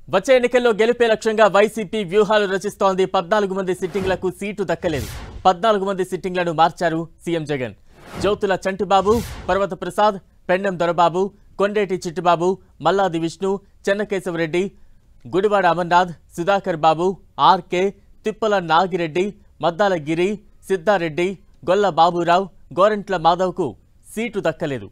వచ్చే ఎన్నికల్లో గెలిపే లక్ష్యంగా వైసీపీ వ్యూహాలు రచిస్తోంది. 14 మంది సిట్టింగ్లకు సీటు దక్కలేదు. 14 మంది సిట్టింగ్లను మార్చారు సీఎం జగన్. జ్యోతుల చంటిబాబు, పర్వత ప్రసాద్, పెండెం దొరబాబు, కొండేటి చిట్టిబాబు, మల్లాది విష్ణు, చెన్నకేశవరెడ్డి, గుడివాడ అమర్నాథ్, సుధాకర్ బాబు, ఆర్కే, తిప్పల నాగిరెడ్డి, మద్దాల గిరి, సిద్ధారెడ్డి, గొల్ల బాబురావు, గోరంట్ల మాధవ్కు సీటు దక్కలేదు.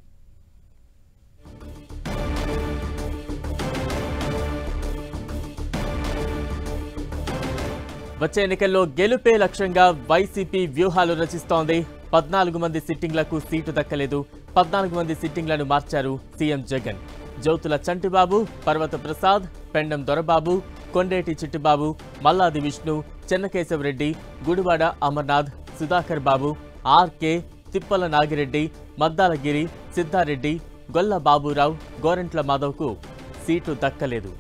వచ్చే ఎన్నికల్లో గెలుపే లక్ష్యంగా వైసీపీ వ్యూహాలు రచిస్తోంది. 14 మంది సిట్టింగ్లకు సీటు దక్కలేదు. 14 మంది సిట్టింగ్లను మార్చారు సీఎం జగన్. జ్యోతుల చంటిబాబు, పర్వత ప్రసాద్, పెండెం దొరబాబు, కొండేటి చిట్టిబాబు, మల్లాది విష్ణు, చెన్నకేశవరెడ్డి, గుడివాడ అమర్నాథ్, సుధాకర్ బాబు, ఆర్కే, తిప్పల నాగిరెడ్డి, మద్దాల గిరి, సిద్ధారెడ్డి, గొల్ల బాబురావు, గోరంట్ల మాధవ్కు సీటు దక్కలేదు.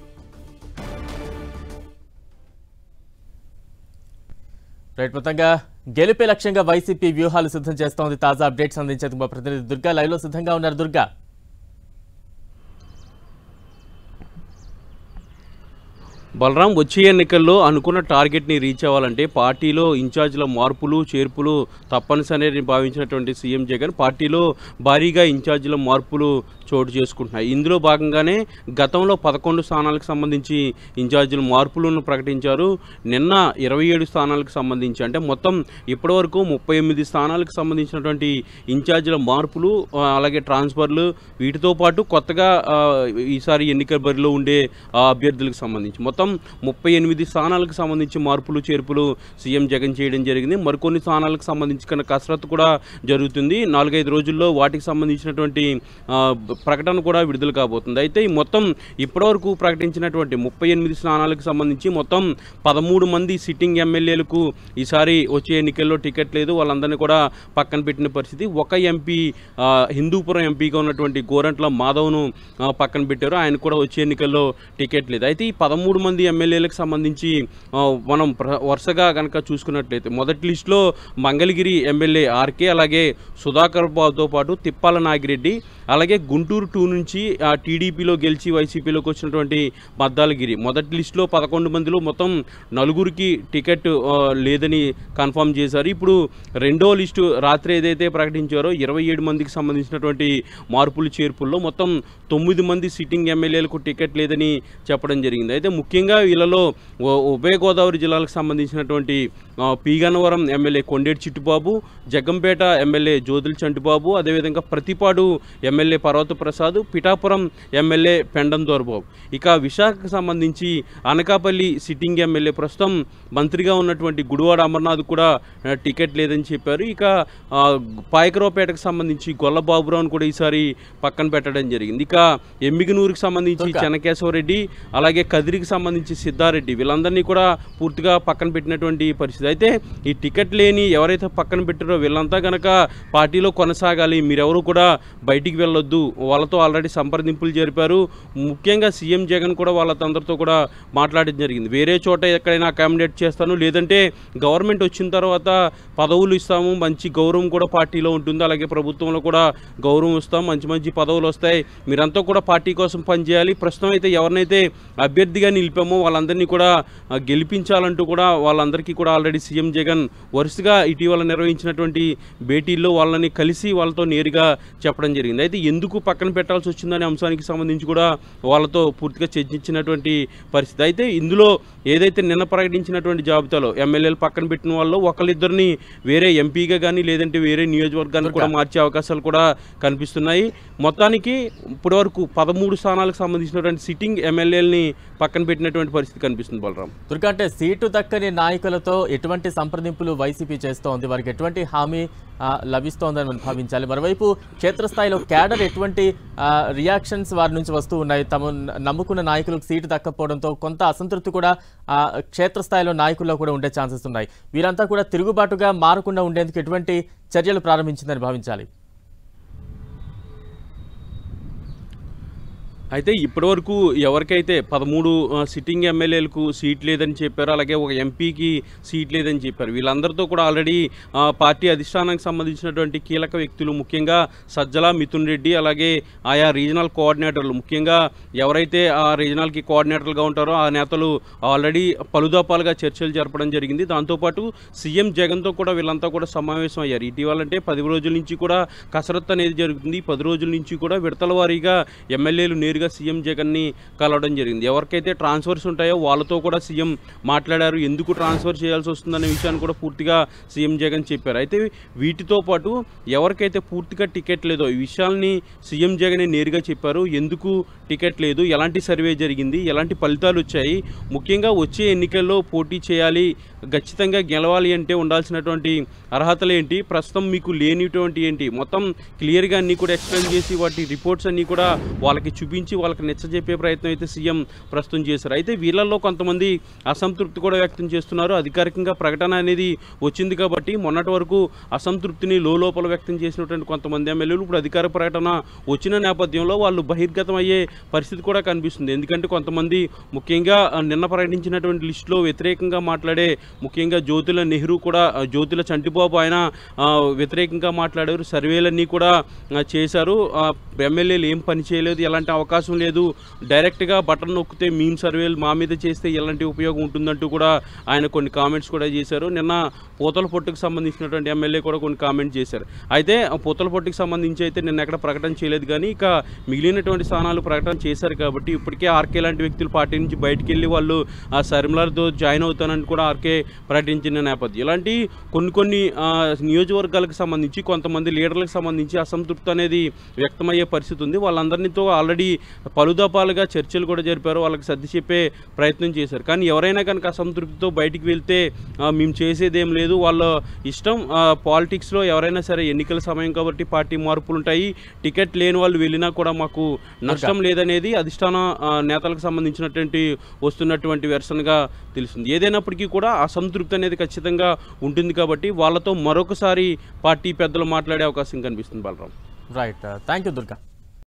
మొత్తంగా గెలిపే లక్ష్యంగా వైసీపీ వ్యూహాలు సిద్ధం చేస్తోంది. తాజా అప్డేట్స్ అందించేందుకు మా ప్రతినిధి దుర్గా లైవ్ లో సిద్ధంగా ఉన్నారు. దుర్గా, బలరాం, వచ్చే ఎన్నికల్లో అనుకున్న టార్గెట్ని రీచ్ అవ్వాలంటే పార్టీలో ఇన్ఛార్జ్ల మార్పులు చేర్పులు తప్పనిసరి భావించినటువంటి సీఎం జగన్ పార్టీలో భారీగా ఇన్ఛార్జ్ల మార్పులు చోటు చేసుకుంటున్నాయి. ఇందులో భాగంగానే గతంలో 11 స్థానాలకు సంబంధించి ఇన్ఛార్జీల మార్పులను ప్రకటించారు. నిన్న 27 స్థానాలకు సంబంధించి, అంటే మొత్తం ఇప్పటివరకు 38 స్థానాలకు సంబంధించినటువంటి ఇన్ఛార్జీల మార్పులు, అలాగే ట్రాన్స్ఫర్లు, వీటితో పాటు కొత్తగా ఈసారి ఎన్నికల బరిలో ఉండే అభ్యర్థులకు సంబంధించి మొత్తం 38 స్థానాలకు సంబంధించి మార్పులు చేర్పులు సీఎం జగన్ చేయడం జరిగింది. మరికొన్ని స్థానాలకు సంబంధించిన కసరత్తు కూడా జరుగుతుంది. 4-5 రోజుల్లో వాటికి సంబంధించినటువంటి ప్రకటన కూడా విడుదల కాబోతుంది. అయితే ఈ మొత్తం ఇప్పటివరకు ప్రకటించినటువంటి 38 స్థానాలకు సంబంధించి మొత్తం 13 మంది సిట్టింగ్ ఎమ్మెల్యేలకు ఈసారి వచ్చే ఎన్నికల్లో టికెట్ లేదు. వాళ్ళందరినీ కూడా పక్కన పెట్టిన పరిస్థితి. ఒక ఎంపీ, హిందూపురం ఎంపీగా ఉన్నటువంటి గోరంట్ల మాధవ్ను పక్కన పెట్టారు. ఆయన కూడా వచ్చే ఎన్నికల్లో టికెట్ లేదు. అయితే ఈ 13 మంది ఎమ్మెల్యేలకు సంబంధించి మనం వరుసగా కనుక చూసుకున్నట్లయితే మొదటి లిస్టులో మంగళగిరి ఎమ్మెల్యే ఆర్కే, అలాగే సుధాకర్ బాబుతో పాటు తిప్పాల నాగిరెడ్డి, అలాగే గుంటూరు 2 నుంచి టీడీపీలో గెలిచి వైసీపీలోకి వచ్చినటువంటి మద్దాలగిరి. మొదటి లిస్టులో 11 మందిలో మొత్తం 4గురికి టికెట్ లేదని కన్ఫర్మ్ చేశారు. ఇప్పుడు రెండో లిస్టు రాత్రి ఏదైతే ప్రకటించారో 27 మందికి సంబంధించినటువంటి మార్పులు చేర్పుల్లో మొత్తం 9 మంది సిట్టింగ్ ఎమ్మెల్యేలకు టికెట్ లేదని చెప్పడం జరిగింది. అయితే ముఖ్యంగా వీళ్ళలో ఉభయ గోదావరి జిల్లాలకు సంబంధించినటువంటి పీగన్నవరం ఎమ్మెల్యే కొండేటి చిట్టిబాబు, జగ్గంపేట ఎమ్మెల్యే జ్యోతుల చంటిబాబు, అదేవిధంగా ప్రతిపాడు ఎమ్మెల్యే పర్వత ప్రసాద్, పిఠాపురం ఎమ్మెల్యే పెండెం దొరబాబు. ఇక విశాఖకు సంబంధించి అనకాపల్లి సిట్టింగ్ ఎమ్మెల్యే ప్రస్తుతం మంత్రిగా ఉన్నటువంటి గుడివాడ అమర్నాథ్ కూడా టికెట్ లేదని చెప్పారు. ఇక పాయకరావుపేటకు సంబంధించి గొల్ల బాబురావును కూడా ఈసారి పక్కన పెట్టడం జరిగింది. ఇక ఎమ్మిగనూరుకి సంబంధించి చెన్నకేశవరెడ్డి, అలాగే కదిరికి సంబంధించి సిద్ధారెడ్డి, వీళ్ళందరినీ కూడా పూర్తిగా పక్కన పెట్టినటువంటి పరిస్థితి. అయితే ఈ టికెట్ లేని ఎవరైతే పక్కన పెట్టారో వీళ్ళంతా కనుక పార్టీలో కొనసాగాలి, మీరెవరు కూడా బయటికి వెళ్ళొద్దు, వాళ్ళతో ఆల్రెడీ సంప్రదింపులు జరిపారు. ముఖ్యంగా సీఎం జగన్ కూడా వాళ్ళందరితో కూడా మాట్లాడడం జరిగింది. వేరే చోట ఎక్కడైనా అకామిడేట్ చేస్తాను, లేదంటే గవర్నమెంట్ వచ్చిన తర్వాత పదవులు ఇస్తాము, మంచి గౌరవం కూడా పార్టీలో ఉంటుంది, అలాగే ప్రభుత్వంలో కూడా గౌరవం ఇస్తాం, మంచి మంచి పదవులు వస్తాయి, మీరంతా కూడా పార్టీ కోసం పనిచేయాలి, ప్రస్తుతం అయితే ఎవరినైతే అభ్యర్థిగా నిలిపామో వాళ్ళందరినీ కూడా గెలిపించాలంటూ కూడా వాళ్ళందరికీ కూడా ఆల్రెడీ సీఎం జగన్ వరుసగా ఇటీవల నిర్వహించినటువంటి భేటీల్లో వాళ్ళని కలిసి వాళ్ళతో నేరుగా చెప్పడం జరిగింది. అయితే ఎందుకు పక్కన పెట్టాల్సి వచ్చిందనే అంశానికి సంబంధించి కూడా వాళ్ళతో పూర్తిగా చర్చించినటువంటి పరిస్థితి. అయితే ఇందులో ఏదైతే నిన్న ప్రకటించినటువంటి జాబితాలో ఎమ్మెల్యేలు పక్కన పెట్టిన వాళ్ళు ఒకళ్ళిద్దరిని వేరే ఎంపీగా కానీ లేదంటే వేరే నియోజకవర్గాన్ని కూడా మార్చే అవకాశాలు కూడా కనిపిస్తున్నాయి. మొత్తానికి ఇప్పటివరకు 13 స్థానాలకు సంబంధించినటువంటి సిట్టింగ్ ఎమ్మెల్యేలని పక్కన పెట్టినటువంటి పరిస్థితి కనిపిస్తుంది. బలరాం, దుర్గా, అంటే సీటు దక్కని నాయకులతో ఎటువంటి సంప్రదింపులు వైసీపీ చేస్తోంది, వారికి ఎటువంటి హామీ లభిస్తోందని మనం భావించాలి? మరోవైపు క్షేత్రస్థాయిలో క్యాడర్ ఎటువంటి రియాక్షన్స్ వారి నుంచి వస్తూ ఉన్నాయి? తమ నమ్ముకున్న నాయకులకు సీటు దక్కపోవడంతో కొంత అసంతృప్తి కూడా క్షేత్రస్థాయిలో నాయకుల్లో కూడా ఉండే ఛాన్సెస్ ఉన్నాయి. వీరంతా కూడా తిరుగుబాటుగా మారకుండా ఉండేందుకు ఎటువంటి చర్యలు ప్రారంభించిందని భావించాలి? అయితే ఇప్పటివరకు ఎవరికైతే 13 సిట్టింగ్ ఎమ్మెల్యేలకు సీట్ లేదని చెప్పారు, అలాగే ఒక ఎంపీకి సీట్ లేదని చెప్పారు, వీళ్ళందరితో కూడా ఆల్రెడీ పార్టీ అధిష్టానానికి సంబంధించినటువంటి కీలక వ్యక్తులు, ముఖ్యంగా సజ్జల, మిథున్ రెడ్డి, అలాగే ఆయా రీజనల్ కోఆర్డినేటర్లు, ముఖ్యంగా ఎవరైతే ఆ రీజనల్కి కోఆర్డినేటర్లుగా ఉంటారో ఆ నేతలు ఆల్రెడీ పలుదోపాలుగా చర్చలు జరపడం జరిగింది. దాంతోపాటు సీఎం జగన్తో కూడా వీళ్ళంతా కూడా సమావేశం అయ్యారు. ఇటీవలంటే 10 రోజుల నుంచి కూడా కసరత్తు అనేది జరుగుతుంది. 10 రోజుల నుంచి కూడా విడతల వారీగా ఎమ్మెల్యేలు నేరుగా సీఎం జగన్ని కలవడం జరిగింది. ఎవరికైతే ట్రాన్స్ఫర్స్ ఉంటాయో వాళ్ళతో కూడా సీఎం మాట్లాడారు. ఎందుకు ట్రాన్స్ఫర్ చేయాల్సి వస్తుందనే విషయాన్ని కూడా పూర్తిగా సీఎం జగన్ చెప్పారు. అయితే వీటితో పాటు ఎవరికైతే పూర్తిగా టికెట్ లేదో ఈ విషయాల్ని సీఎం జగన్ నేరుగా చెప్పారు. ఎందుకు టికెట్ లేదు, ఎలాంటి సర్వే జరిగింది, ఎలాంటి ఫలితాలు వచ్చాయి, ముఖ్యంగా వచ్చే ఎన్నికల్లో పోటీ చేయాలి, ఖచ్చితంగా గెలవాలి అంటే ఉండాల్సినటువంటి అర్హతలు ఏంటి, ప్రస్తుతం మీకు లేనిటువంటి ఏంటి, మొత్తం క్లియర్గా అన్నీ కూడా ఎక్స్ప్లెయిన్ చేసి వాటి రిపోర్ట్స్ అన్నీ కూడా వాళ్ళకి చూపించి వాళ్ళకి నచ్చజెప్పే ప్రయత్నం అయితే సీఎం ప్రస్తుతం చేశారు. అయితే వీళ్ళల్లో కొంతమంది అసంతృప్తి కూడా వ్యక్తం చేస్తున్నారు. అధికారికంగా ప్రకటన అనేది వచ్చింది కాబట్టి మొన్నటి వరకు అసంతృప్తిని లోపల వ్యక్తం చేసినటువంటి కొంతమంది ఎమ్మెల్యేలు ఇప్పుడు అధికార ప్రకటన వచ్చిన నేపథ్యంలో వాళ్ళు బహిర్గతం అయ్యే పరిస్థితి కూడా కనిపిస్తుంది. ఎందుకంటే కొంతమంది ముఖ్యంగా నిన్న ప్రకటించినటువంటి లిస్టులో వ్యతిరేకంగా మాట్లాడే, ముఖ్యంగా జ్యోతుల నెహ్రూ కూడా, జ్యోతుల చంటిబాబు ఆయన వ్యతిరేకంగా మాట్లాడారు. సర్వేలన్నీ కూడా చేశారు. ఎమ్మెల్యేలు ఏం పని చేయలేదు, ఎలాంటి అవకాశం లేదు, డైరెక్ట్గా బటన్ నొక్కితే మీమ్ సర్వేలు మా మీద చేస్తే ఎలాంటి ఉపయోగం ఉంటుందంటూ కూడా ఆయన కొన్ని కామెంట్స్ కూడా చేశారు. నిన్న పూతలపొట్టుకు సంబంధించినటువంటి ఎమ్మెల్యే కూడా కొన్ని కామెంట్స్ చేశారు. అయితే పూతలపొట్టుకు సంబంధించి అయితే నిన్న ఎక్కడ ప్రకటన చేయలేదు, కానీ ఇక మిగిలినటువంటి స్థానాలు ప్రకటన చేశారు కాబట్టి ఇప్పటికే ఆర్కే లాంటి వ్యక్తులు పార్టీ నుంచి బయటికి వెళ్ళి వాళ్ళు ఆ శర్మిలతో జాయిన్ అవుతానని కూడా ఆర్కే ప్రకటించిన నేపథ్యం. ఇలాంటి కొన్ని నియోజకవర్గాలకు సంబంధించి కొంతమంది లీడర్లకు సంబంధించి అసంతృప్తి అనేది వ్యక్తమయ్యే పరిస్థితి ఉంది. వాళ్ళందరితో ఆల్రెడీ పలుదపాలుగా చర్చలు కూడా జరిపారు, వాళ్ళకి సర్ది చెప్పే ప్రయత్నం చేశారు. కానీ ఎవరైనా కనుక అసంతృప్తితో బయటికి వెళ్తే మేము చేసేదేం లేదు, వాళ్ళ ఇష్టం, పాలిటిక్స్లో ఎవరైనా సరే ఎన్నికల సమయం కాబట్టి పార్టీ మార్పులు ఉంటాయి, టికెట్ లేని వాళ్ళు వెళ్ళినా కూడా మాకు నష్టం లేదనేది అధిష్టాన నేతలకు సంబంధించినటువంటి వస్తున్నటువంటి వెర్షన్గా తెలుస్తుంది. ఏదైనప్పటికీ కూడా అసంతృప్తి అనేది ఖచ్చితంగా ఉంటుంది కాబట్టి వాళ్ళతో మరొకసారి పార్టీ పెద్దలు మాట్లాడే అవకాశం కనిపిస్తుంది. Balram. Right, thank you Durga.